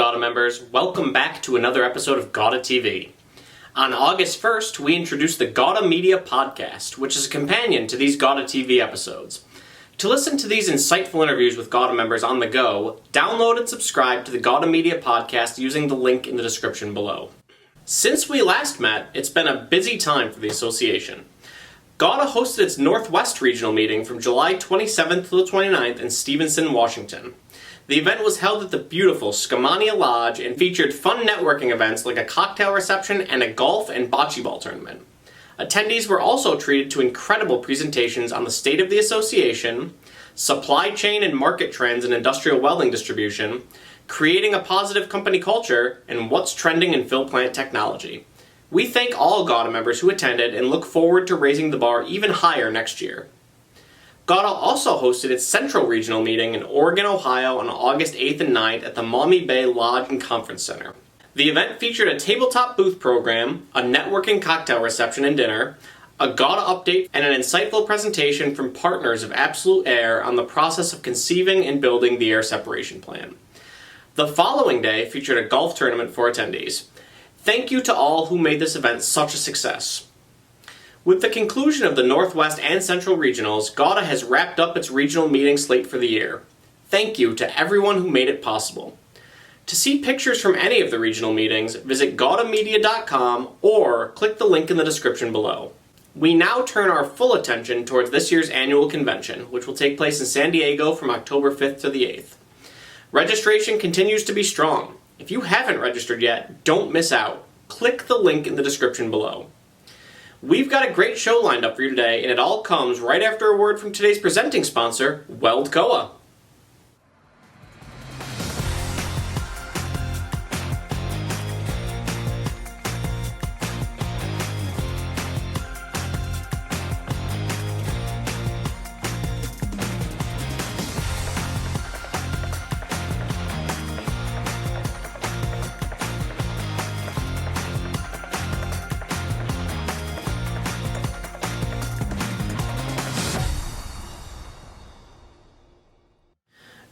GAWDA members, welcome back to another episode of GAWDA TV. On August 1st, we introduced the GAWDA Media Podcast, which is a companion to these GAWDA TV episodes. To listen to these insightful interviews with GAWDA members on the go, download and subscribe to the GAWDA Media Podcast using the link in the description below. Since we last met, it's been a busy time for the association. GAWDA hosted its Northwest Regional Meeting from July 27th to the 29th in Stevenson, Washington. The event was held at the beautiful Skamania Lodge and featured fun networking events like a cocktail reception and a golf and bocce ball tournament. Attendees were also treated to incredible presentations on the state of the association, supply chain and market trends in industrial welding distribution, creating a positive company culture, and what's trending in fill plant technology. We thank all GAWDA members who attended and look forward to raising the bar even higher next year. GAWDA also hosted its Central Regional Meeting in Oregon, Ohio on August 8th and 9th at the Maumee Bay Lodge and Conference Center. The event featured a tabletop booth program, a networking cocktail reception and dinner, a GAWDA update, and an insightful presentation from partners of Absolute Air on the process of conceiving and building the air separation plan. The following day featured a golf tournament for attendees. Thank you to all who made this event such a success. With the conclusion of the Northwest and Central Regionals, GAWDA has wrapped up its regional meeting slate for the year. Thank you to everyone who made it possible. To see pictures from any of the regional meetings, visit GAWDAmedia.com or click the link in the description below. We now turn our full attention towards this year's annual convention, which will take place in San Diego from October 5th to the 8th. Registration continues to be strong. If you haven't registered yet, don't miss out. Click the link in the description below. We've got a great show lined up for you today, and it all comes right after a word from today's presenting sponsor, Weldcoa.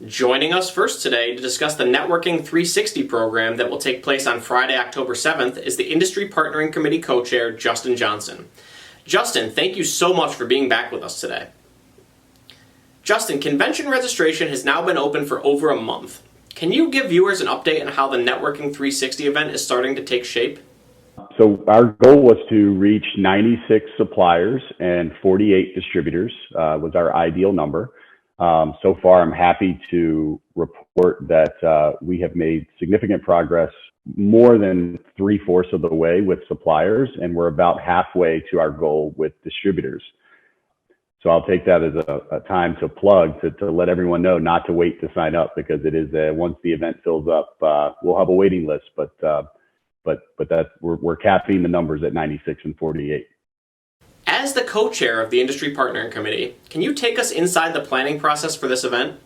Joining us first today to discuss the Networking 360 program that will take place on Friday, October 7th is the Industry Partnering Committee Co-Chair, Justin Johnson. Justin, thank you so much for being back with us today. Justin, convention registration has now been open for over a month. Can you give viewers an update on how the Networking 360 event is starting to take shape? So our goal was to reach 96 suppliers and 48 distributors was our ideal number. So far, I'm happy to report that we have made significant progress, more than 3/4 of the way with suppliers, and we're about halfway to our goal with distributors. So I'll take that as a time to plug to let everyone know not to wait to sign up, because it is once the event fills up, we'll have a waiting list, but that's we're capping the numbers at 96 and 48. As the co-chair of the Industry Partnering Committee, can you take us inside the planning process for this event?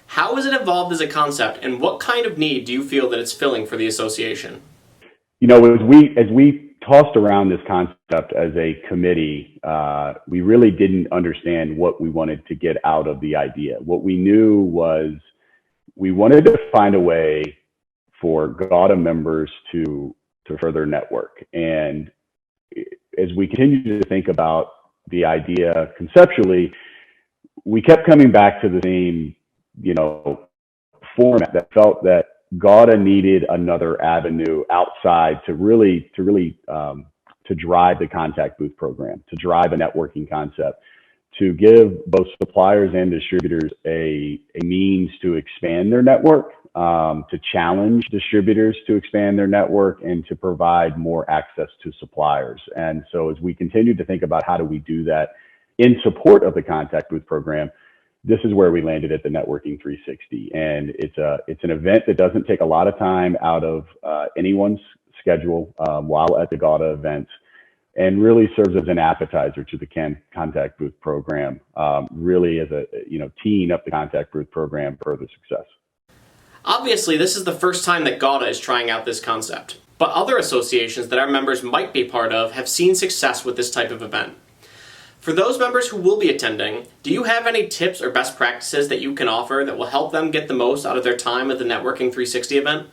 How has it evolved as a concept, and what kind of need do you feel that it's filling for the association? You know, as we tossed around this concept as a committee, we really didn't understand what we wanted to get out of the idea. What we knew was we wanted to find a way for GAWDA members to further network. And as we continued to think about the idea conceptually, we kept coming back to the same, format that felt that GAWDA needed another avenue outside to really drive the contact booth program, to drive a networking concept, to give both suppliers and distributors a means to expand their network, to challenge distributors to expand their network, and to provide more access to suppliers. And so as we continue to think about how do we do that in support of the contact booth program, this is where we landed at the Networking 360. And it's an event that doesn't take a lot of time out of anyone's schedule while at the GAWDA events, and really serves as an appetizer to the contact booth program, really as a, teeing up the contact booth program for the success. Obviously, this is the first time that GAWDA is trying out this concept, but other associations that our members might be part of have seen success with this type of event. For those members who will be attending, do you have any tips or best practices that you can offer that will help them get the most out of their time at the Networking 360 event?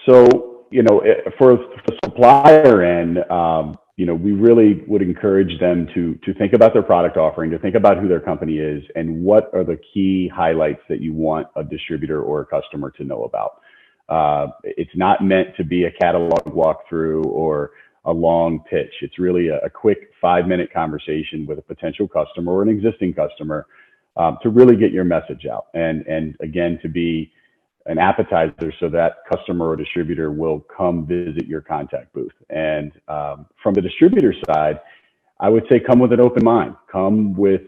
So, for the supplier end, we really would encourage them to think about their product offering, to think about who their company is, and what are the key highlights that you want a distributor or a customer to know about. It's not meant to be a catalog walkthrough or a long pitch. It's really a quick 5-minute conversation with a potential customer or an existing customer to really get your message out. And again, to be an appetizer so that customer or distributor will come visit your contact booth. And from the distributor side, I would say come with an open mind. Come with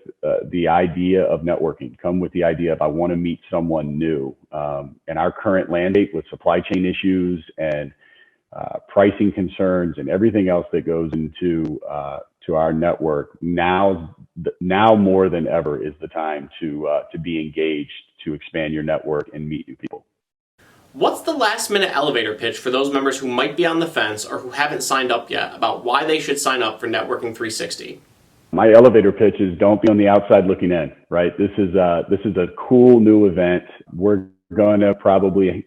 the idea of networking. Come with the idea of I want to meet someone new. And our current mandate with supply chain issues and pricing concerns and everything else that goes into to our network, now more than ever is the time to be engaged, to expand your network and meet new people. What's the last minute elevator pitch for those members who might be on the fence or who haven't signed up yet about why they should sign up for Networking 360? My elevator pitch is don't be on the outside looking in, right? This is a cool new event. We're going to probably,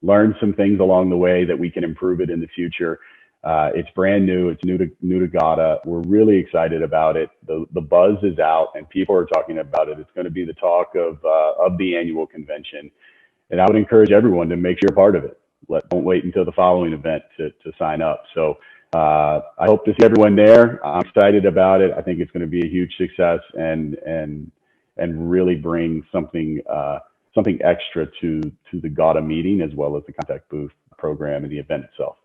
learn some things along the way that we can improve it in the future. It's brand new. It's new to GAWDA. We're really excited about it. The buzz is out and people are talking about it. It's going to be the talk of the annual convention. And I would encourage everyone to make sure you're part of it. Don't wait until the following event to sign up. So I hope to see everyone there. I'm excited about it. I think it's going to be a huge success and really bring something extra to the GAWDA meeting as well as the contact booth program and the event itself.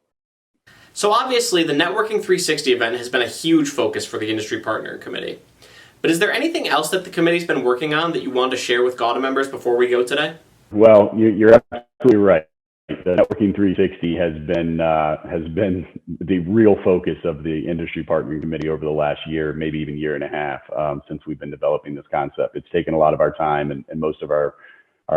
So obviously the Networking 360 event has been a huge focus for the Industry Partner Committee. But is there anything else that the committee's been working on that you want to share with GAWDA members before we go today? Well, you're absolutely right. The Networking 360 has been the real focus of the Industry Partnering Committee over the last year, maybe even year and a half, since we've been developing this concept. It's taken a lot of our time and most of our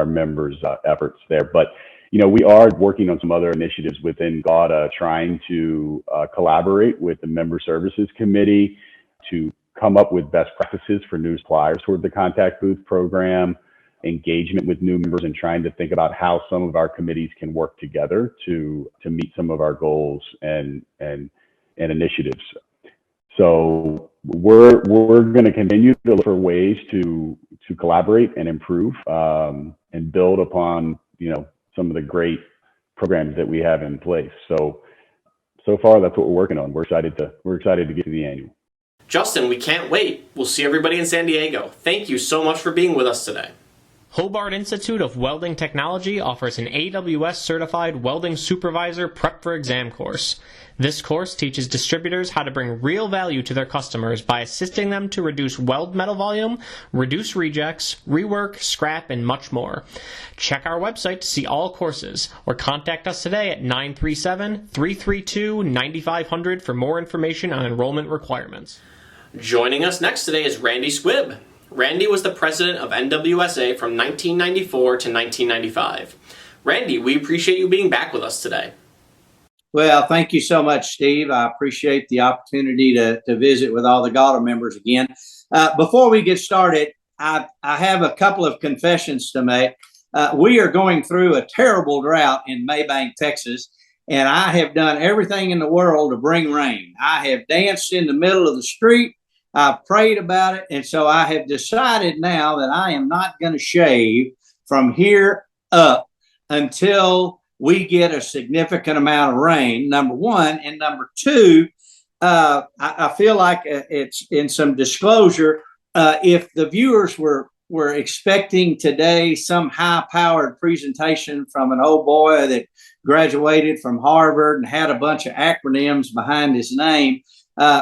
members' efforts there. But we are working on some other initiatives within GAWDA, trying to collaborate with the Member Services Committee to come up with best practices for new suppliers toward the contact booth program, engagement with new members, and trying to think about how some of our committees can work together to meet some of our goals and initiatives. So we're going to continue to look for ways to collaborate and improve and build upon some of the great programs that we have in place. So far that's what we're working on. We're excited to get to the annual. Justin, we can't wait. We'll see everybody in San Diego. Thank you so much for being with us today. Hobart Institute of Welding Technology offers an AWS-certified welding supervisor prep for exam course. This course teaches distributors how to bring real value to their customers by assisting them to reduce weld metal volume, reduce rejects, rework, scrap, and much more. Check our website to see all courses, or contact us today at 937-332-9500 for more information on enrollment requirements. Joining us next today is Randy Squibb. Randy was the president of NWSA from 1994 to 1995. Randy, we appreciate you being back with us today. Well, thank you so much, Steve. I appreciate the opportunity to visit with all the GAWDA members again. Before we get started, I have a couple of confessions to make. We are going through a terrible drought in Maybank, Texas, and I have done everything in the world to bring rain. I have danced in the middle of the street. I've prayed about it, and so I have decided now that I am not going to shave from here up until we get a significant amount of rain, number one. And number two, I feel like it's in some disclosure. If the viewers were expecting today some high-powered presentation from an old boy that graduated from Harvard and had a bunch of acronyms behind his name,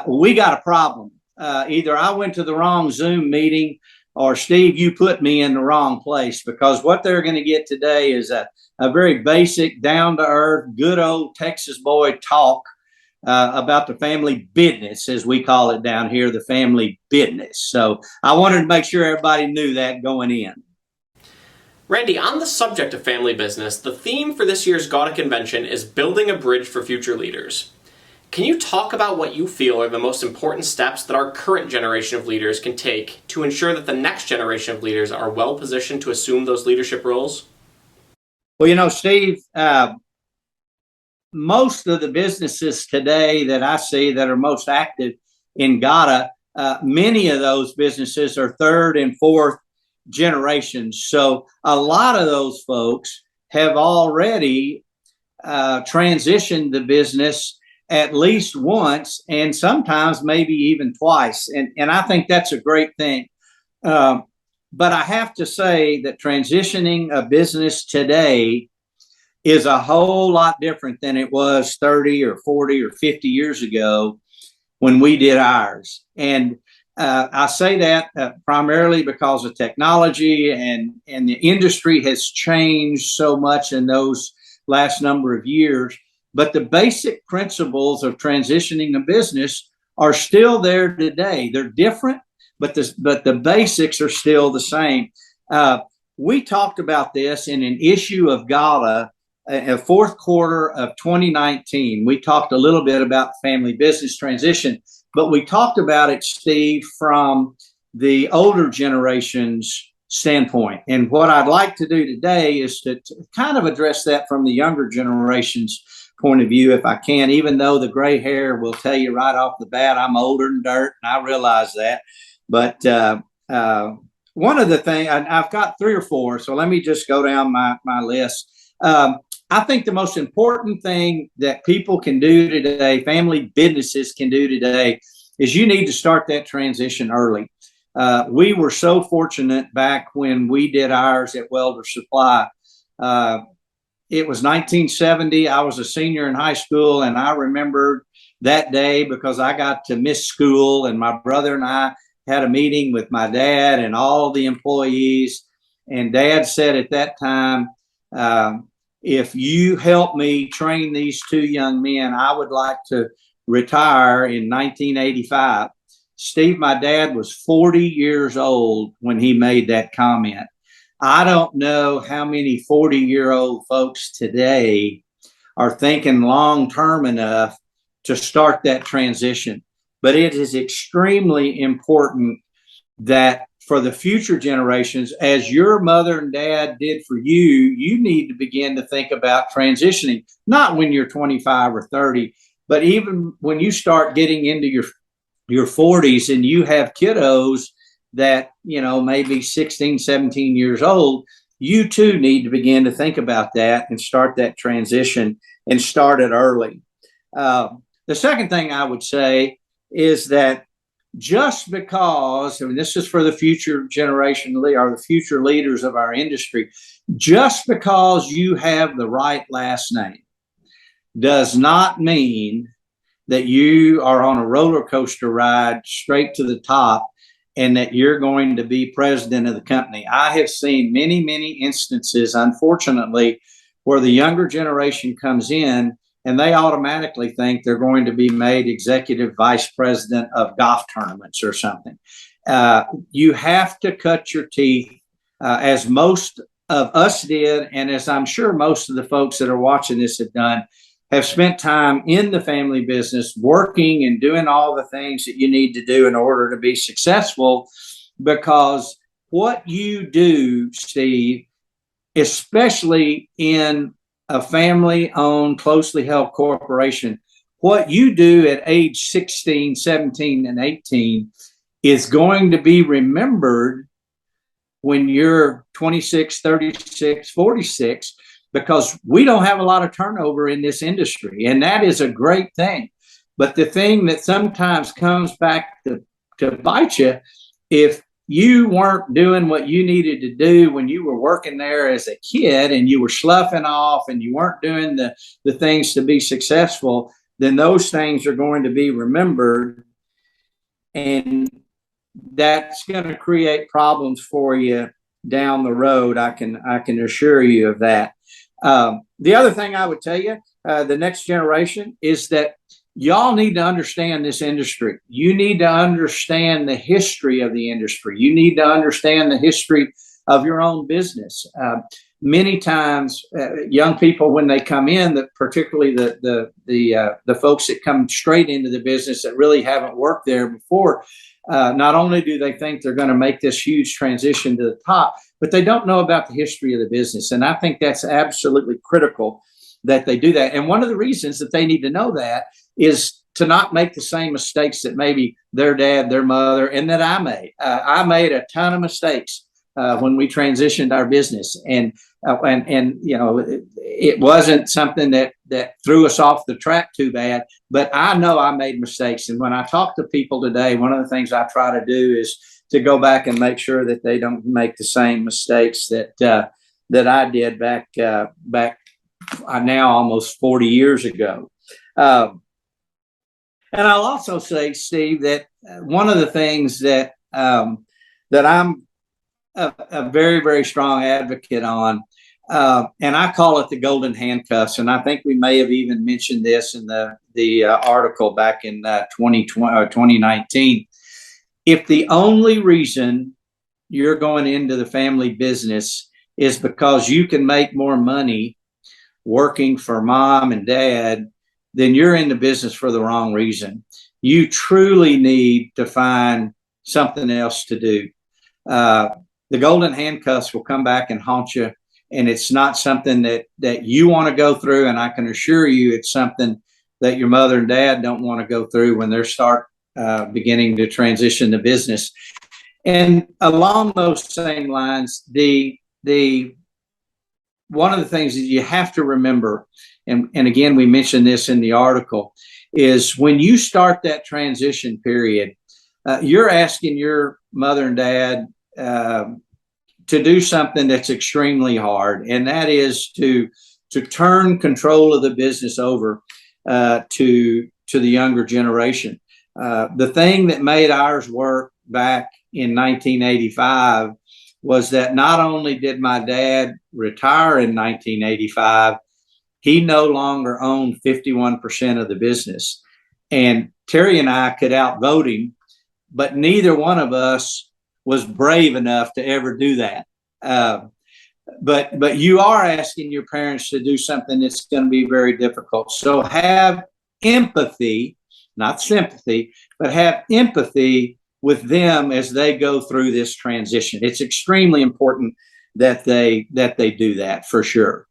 we got a problem. Either I went to the wrong Zoom meeting or Steve, you put me in the wrong place, because what they're going to get today is a very basic, down-to-earth, good old Texas boy talk about the family business, as we call it down here, the family business. So I wanted to make sure everybody knew that going in. Randy, on the subject of family business, the theme for this year's GAWDA convention is building a bridge for future leaders. Can you talk about what you feel are the most important steps that our current generation of leaders can take to ensure that the next generation of leaders are well positioned to assume those leadership roles? Well, Steve, most of the businesses today that I see that are most active in GAWDA, many of those businesses are third and fourth generations. So a lot of those folks have already transitioned the business at least once, and sometimes maybe even twice. And I think that's a great thing. But I have to say that transitioning a business today is a whole lot different than it was 30 or 40 or 50 years ago when we did ours. And I say that primarily because of technology, and the industry has changed so much in those last number of years. But the basic principles of transitioning a business are still there today. They're different, but the basics are still the same. We talked about this in an issue of GAWDA, fourth quarter of 2019. We talked a little bit about family business transition, but we talked about it, Steve, from the older generation's standpoint. And what I'd like to do today is to kind of address that from the younger generation's point of view, if I can, even though the gray hair will tell you right off the bat, I'm older than dirt, and I realize that. But one of the things, I've got 3 or 4, so let me just go down my list. I think the most important thing that people can do today, family businesses can do today, is you need to start that transition early. We were so fortunate back when we did ours at Welder Supply. It was 1970. I was a senior in high school, and I remember that day because I got to miss school, and my brother and I had a meeting with my dad and all the employees. And Dad said at that time, if you help me train these 2 young men, I would like to retire in 1985. Steve, my dad, was 40 years old when he made that comment. I don't know how many 40-year-old folks today are thinking long-term enough to start that transition. But it is extremely important that for the future generations, as your mother and dad did for you, you need to begin to think about transitioning, not when you're 25 or 30, but even when you start getting into your 40s and you have kiddos that, maybe 16, 17 years old, you too need to begin to think about that and start that transition and start it early. The second thing I would say is that just because, this is for the future generation or the future leaders of our industry, just because you have the right last name does not mean that you are on a roller coaster ride straight to the top and that you're going to be president of the company. I have seen many, many instances, unfortunately, where the younger generation comes in and they automatically think they're going to be made executive vice president of golf tournaments or something. You have to cut your teeth, as most of us did, and as I'm sure most of the folks that are watching this have spent time in the family business working and doing all the things that you need to do in order to be successful. Because what you do, Steve, especially in a family-owned, closely held corporation, what you do at age 16, 17, and 18 is going to be remembered when you're 26, 36, 46, because we don't have a lot of turnover in this industry, and that is a great thing. But the thing that sometimes comes back to bite you, if you weren't doing what you needed to do when you were working there as a kid and you were sloughing off and you weren't doing the things to be successful, then those things are going to be remembered, and that's going to create problems for you down the road. I can assure you of that. The other thing I would tell you, the next generation, is that y'all need to understand this industry. You need to understand the history of the industry. You need to understand the history of your own business. Many times, young people, when they come in, particularly the folks that come straight into the business that really haven't worked there before, not only do they think they're going to make this huge transition to the top, but they don't know about the history of the business. And I think that's absolutely critical. that they do that. And one of the reasons that they need to know that is to not make the same mistakes that maybe their dad, their mother, and that I made. I made a ton of mistakes when we transitioned our business, and you know, it wasn't something that threw us off the track too bad. But I know I made mistakes, and when I talk to people today, one of the things I try to do is to go back and make sure that they don't make the same mistakes that I did back now almost 40 years ago. And I'll also say, Steve, that one of the things that that I'm a very, very strong advocate on, and I call it the golden handcuffs. And I think we may have even mentioned this in the article back in 2020 or 2019. If the only reason you're going into the family business is because you can make more money working for mom and dad, then you're in the business for the wrong reason. You truly need to find something else to do. The golden handcuffs will come back and haunt you, and it's not something that you want to go through. And I can assure you it's something that your mother and dad don't want to go through when they start beginning to transition the business. And along those same lines, the one of the things that you have to remember, and again, we mentioned this in the article, is when you start that transition period, you're asking your mother and dad to do something that's extremely hard, and that is to turn control of the business over to the younger generation. The thing that made ours work back in 1985 was that not only did my dad retire in 1985, he no longer owned 51% of the business. And Terry and I could outvote him, but neither one of us was brave enough to ever do that. But you are asking your parents to do something that's going to be very difficult. So have empathy, not sympathy, but have empathy with them as they go through this transition. It's extremely important that they do that, for sure.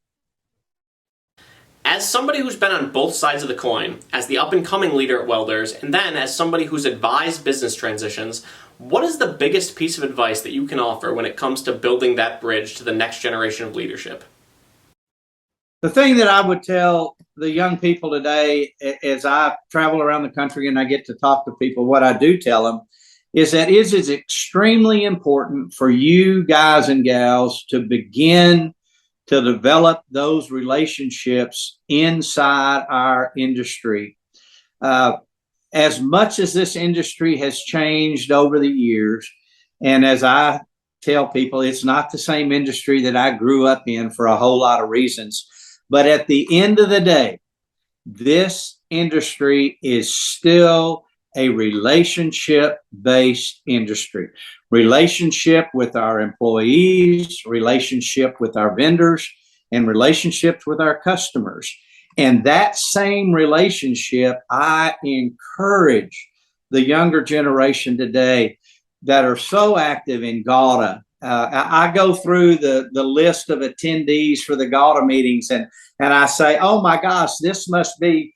As somebody who's been on both sides of the coin, as the up-and-coming leader at Welders, and then as somebody who's advised business transitions, what is the biggest piece of advice that you can offer when it comes to building that bridge to the next generation of leadership? The thing that I would tell the young people today, as I travel around the country and I get to talk to people, what I do tell them is that it is extremely important for you guys and gals to begin to develop those relationships inside our industry. As much as this industry has changed over the years, and as I tell people, it's not the same industry that I grew up in for a whole lot of reasons. But at the end of the day, this industry is still a relationship-based industry. Relationship with our employees, relationship with our vendors, and relationships with our customers. And that same relationship, I encourage the younger generation today that are so active in GAWDA. I go through the list of attendees for the GAWDA meetings, and I say, oh my gosh, this must be,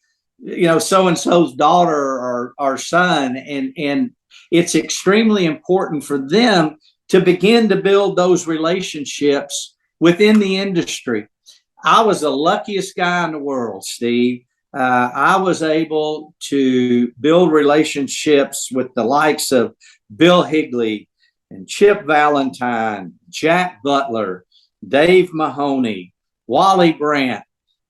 so-and-so's daughter or son. And it's extremely important for them to begin to build those relationships within the industry. I was the luckiest guy in the world, Steve. I was able to build relationships with the likes of Bill Higley and Chip Valentine, Jack Butler, Dave Mahoney, Wally Brandt.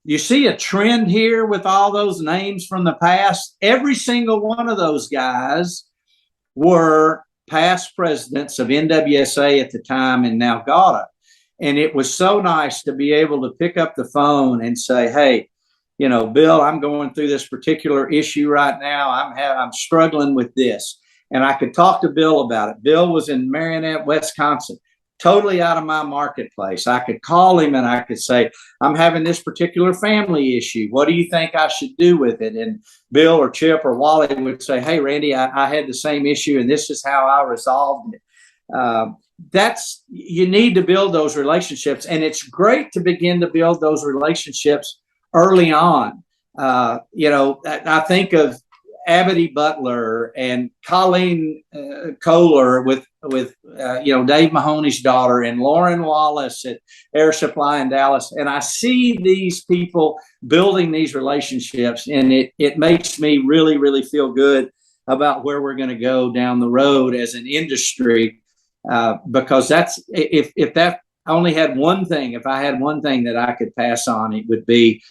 You see a trend here with all those names from the past? Every single one of those guys were past presidents of NWSA at the time and now GAWDA. And it was so nice to be able to pick up the phone and say, hey, Bill, I'm going through this particular issue right now. I'm struggling with this. And I could talk to Bill about it. Bill was in Marionette, Wisconsin, totally out of my marketplace. I could call him and I could say, I'm having this particular family issue. What do you think I should do with it? And Bill or Chip or Wally would say, hey, Randy, I had the same issue and this is how I resolved it. You need to build those relationships. And it's great to begin to build those relationships early on. I think of Abity Butler and Colleen Kohler with Dave Mahoney's daughter, and Lauren Wallace at Air Supply in Dallas. And I see these people building these relationships, and it makes me really, really feel good about where we're going to go down the road as an industry. Because that's, if that only had one thing, if I had one thing that I could pass on, it would be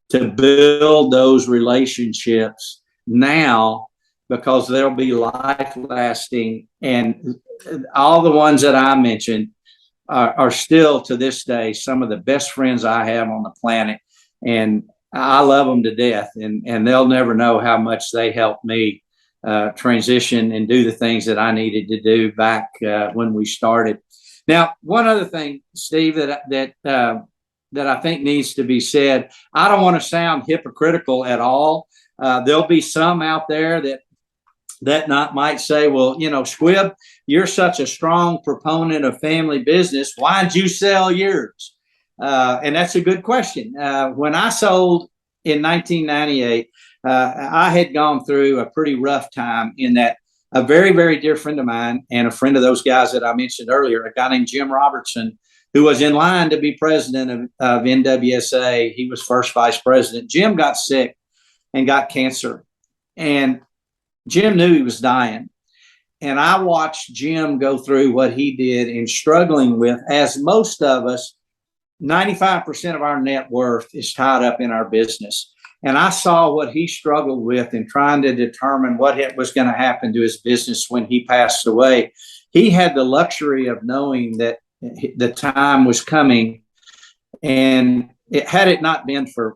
to build those relationships now, because they'll be life lasting. And all the ones that I mentioned are still to this day some of the best friends I have on the planet. And I love them to death, and they'll never know how much they helped me transition and do the things that I needed to do back when we started. Now, one other thing, Steve, that I think needs to be said. I don't want to sound hypocritical at all. There'll be some out there that might say, well, Squibb, you're such a strong proponent of family business. Why'd you sell yours? And that's a good question. When I sold in 1998, I had gone through a pretty rough time in that a very, very dear friend of mine and a friend of those guys that I mentioned earlier, a guy named Jim Robertson, who was in line to be president of NWSA. He was first vice president. Jim got sick and got cancer. And Jim knew he was dying. And I watched Jim go through what he did in struggling with, as most of us, 95% of our net worth is tied up in our business. And I saw what he struggled with in trying to determine what was going to happen to his business when he passed away. He had the luxury of knowing that the time was coming. And had it not been for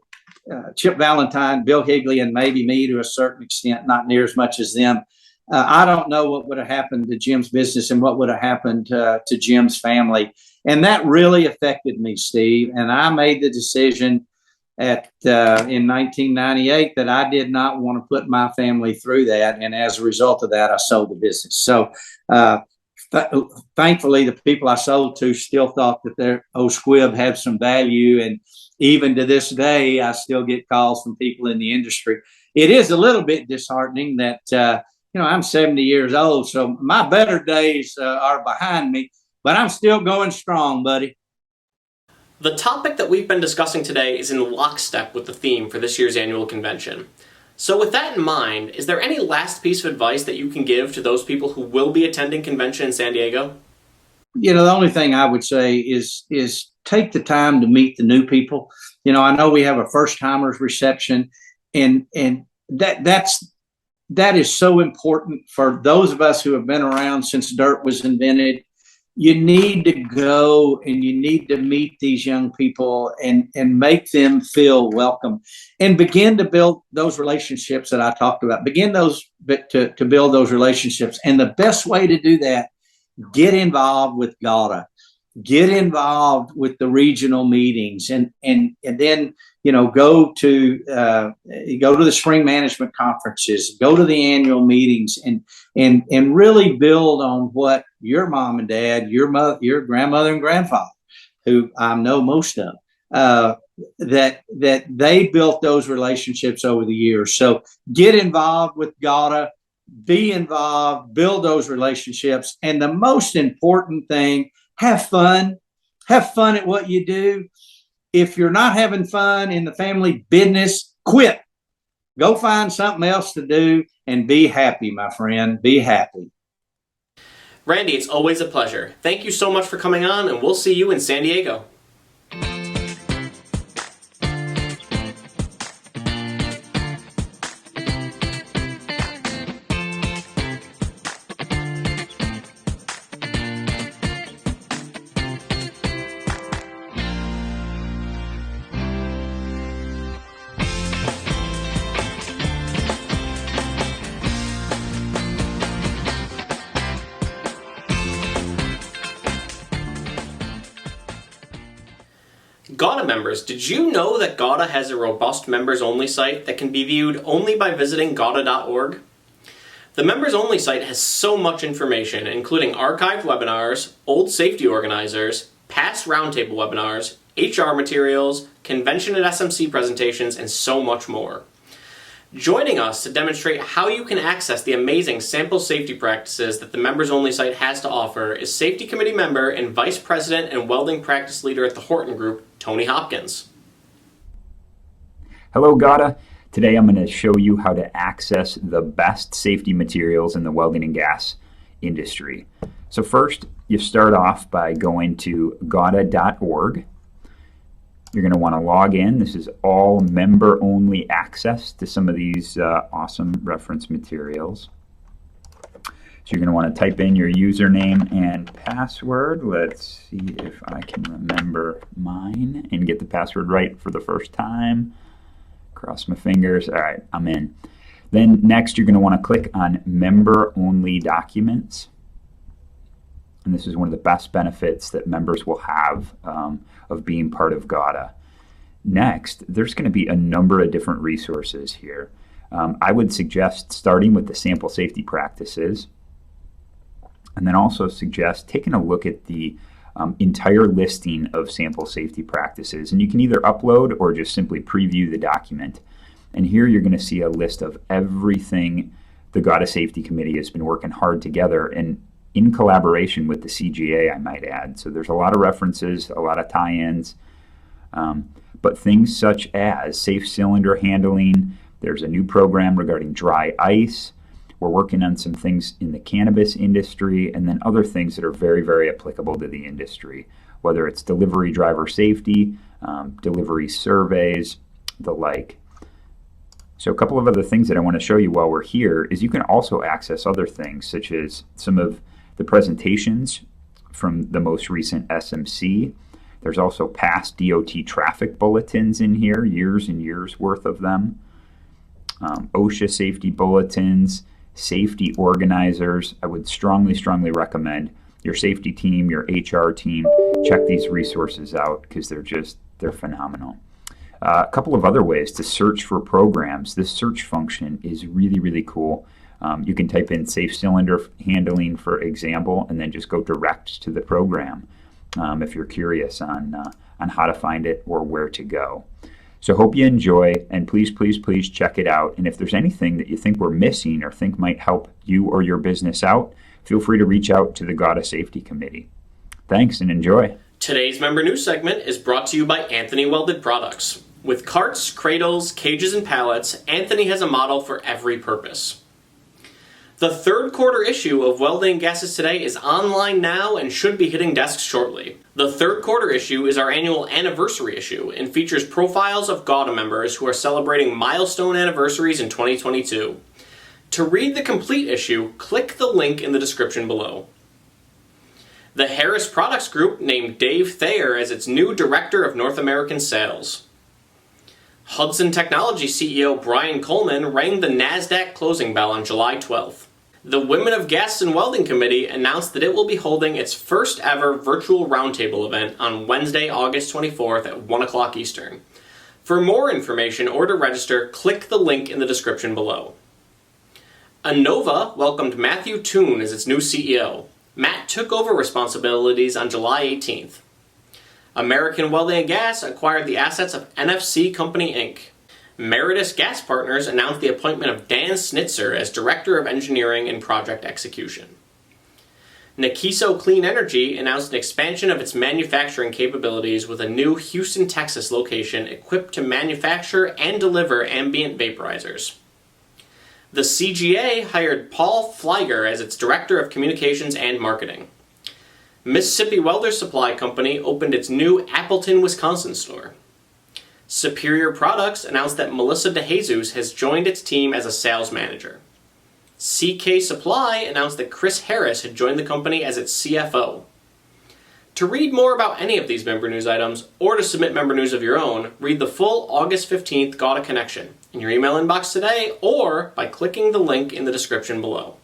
Chip Valentine, Bill Higley, and maybe me to a certain extent, not near as much as them, I don't know what would have happened to Jim's business and what would have happened to Jim's family. And that really affected me, Steve. And I made the decision in 1998 that I did not want to put my family through that. And as a result of that, I sold the business. So thankfully, the people I sold to still thought that their Squibb had some value. And even to this day, I still get calls from people in the industry. It is a little bit disheartening that, I'm 70 years old, so my better days are behind me, but I'm still going strong, buddy. The topic that we've been discussing today is in lockstep with the theme for this year's annual convention. So with that in mind, is there any last piece of advice that you can give to those people who will be attending convention in San Diego? The only thing I would say is take the time to meet the new people. I know we have a first timers reception, and that is so important for those of us who have been around since dirt was invented. You need to go and you need to meet these young people and make them feel welcome, and begin to build those relationships that I talked about. Begin to build those relationships. And the best way to do that, get involved with GAWDA. Get involved with the regional meetings, and then go to the spring management conferences, go to the annual meetings, and really build on what your mom and dad, your mother, your grandmother and grandfather, who I know most of, that they built those relationships over the years. So get involved with GAWDA, be involved, build those relationships, and the most important thing, have fun. Have fun at what you do. If you're not having fun in the family business, quit. Go find something else to do and be happy, my friend. Be happy. Randy, it's always a pleasure. Thank you so much for coming on, and we'll see you in San Diego. GAWDA members, did you know that GAWDA has a robust members-only site that can be viewed only by visiting GAWDA.org? The members-only site has so much information, including archived webinars, old safety organizers, past roundtable webinars, HR materials, convention and SMC presentations, and so much more. Joining us to demonstrate how you can access the amazing sample safety practices that the Members Only site has to offer is Safety Committee member and Vice President and Welding Practice Leader at the Horton Group, Tony Hopkins. Hello, GAWDA. Today I'm going to show you how to access the best safety materials in the welding and gas industry. So first, you start off by going to GAWDA.org. You're going to want to log in. This is all member-only access to some of these awesome reference materials. So you're going to want to type in your username and password. Let's see if I can remember mine and get the password right for the first time. Cross my fingers. All right, I'm in. Then next, you're going to want to click on member-only documents. And this is one of the best benefits that members will have of being part of GAWDA. Next, there's going to be a number of different resources here. I would suggest starting with the sample safety practices, and then also suggest taking a look at the entire listing of sample safety practices. And you can either upload or just simply preview the document. And here you're going to see a list of everything the GAWDA Safety Committee has been working hard together, and in collaboration with the CGA, I might add. So there's a lot of references, a lot of tie-ins, but things such as safe cylinder handling. There's a new program regarding dry ice. We're working on some things in the cannabis industry, and then other things that are very, very applicable to the industry, whether it's delivery driver safety, delivery surveys, the like. So a couple of other things that I want to show you while we're here is you can also access other things, such as some of the presentations from the most recent SMC. There's also past DOT traffic bulletins in here, years and years worth of them. OSHA safety bulletins, safety organizers. I would strongly, strongly recommend your safety team, your HR team, check these resources out because they're phenomenal. A couple of other ways to search for programs. This search function is really, really cool. You can type in safe cylinder handling, for example, and then just go direct to the program if you're curious on how to find it or where to go. So hope you enjoy, and please, please, please check it out. And if there's anything that you think we're missing or think might help you or your business out, feel free to reach out to the GAWDA Safety Committee. Thanks and enjoy. Today's member news segment is brought to you by Anthony Welded Products. With carts, cradles, cages, and pallets, Anthony has a model for every purpose. The third quarter issue of Welding and Gases Today is online now and should be hitting desks shortly. The third quarter issue is our annual anniversary issue and features profiles of GAWDA members who are celebrating milestone anniversaries in 2022. To read the complete issue, click the link in the description below. The Harris Products Group named Dave Thayer as its new Director of North American Sales. Hudson Technology CEO Brian Coleman rang the NASDAQ closing bell on July 12th. The Women of Gases and Welding Committee announced that it will be holding its first ever virtual roundtable event on Wednesday, August 24th at 1 o'clock Eastern. For more information or to register, click the link in the description below. Anova welcomed Matthew Toon as its new CEO. Matt took over responsibilities on July 18th. American Welding and Gas acquired the assets of NFC Company, Inc. Meritus Gas Partners announced the appointment of Dan Snitzer as Director of Engineering and Project Execution. Nakiso Clean Energy announced an expansion of its manufacturing capabilities with a new Houston, Texas location equipped to manufacture and deliver ambient vaporizers. The CGA hired Paul Flieger as its Director of Communications and Marketing. Mississippi Welder Supply Company opened its new Appleton, Wisconsin store. Superior Products announced that Melissa DeJesus has joined its team as a sales manager. CK Supply announced that Chris Harris had joined the company as its CFO. To read more about any of these member news items, or to submit member news of your own, read the full August 15th GAWDA Connection in your email inbox today, or by clicking the link in the description below.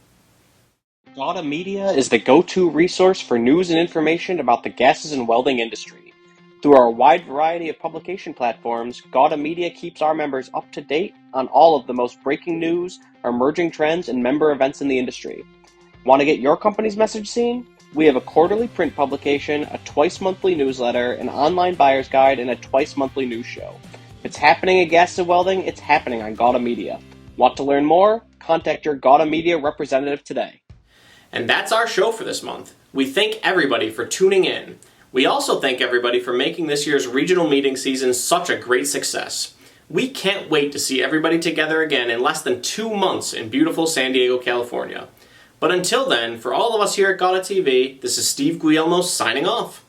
GAWDA Media is the go-to resource for news and information about the gases and welding industry. Through our wide variety of publication platforms, GAWDA Media keeps our members up to date on all of the most breaking news, emerging trends, and member events in the industry. Want to get your company's message seen? We have a quarterly print publication, a twice-monthly newsletter, an online buyer's guide, and a twice-monthly news show. If it's happening at Gas and Welding, it's happening on GAWDA Media. Want to learn more? Contact your GAWDA Media representative today. And that's our show for this month. We thank everybody for tuning in. We also thank everybody for making this year's regional meeting season such a great success. We can't wait to see everybody together again in less than 2 months in beautiful San Diego, California. But until then, for all of us here at GAWDA TV, this is Steve Guglielmo signing off.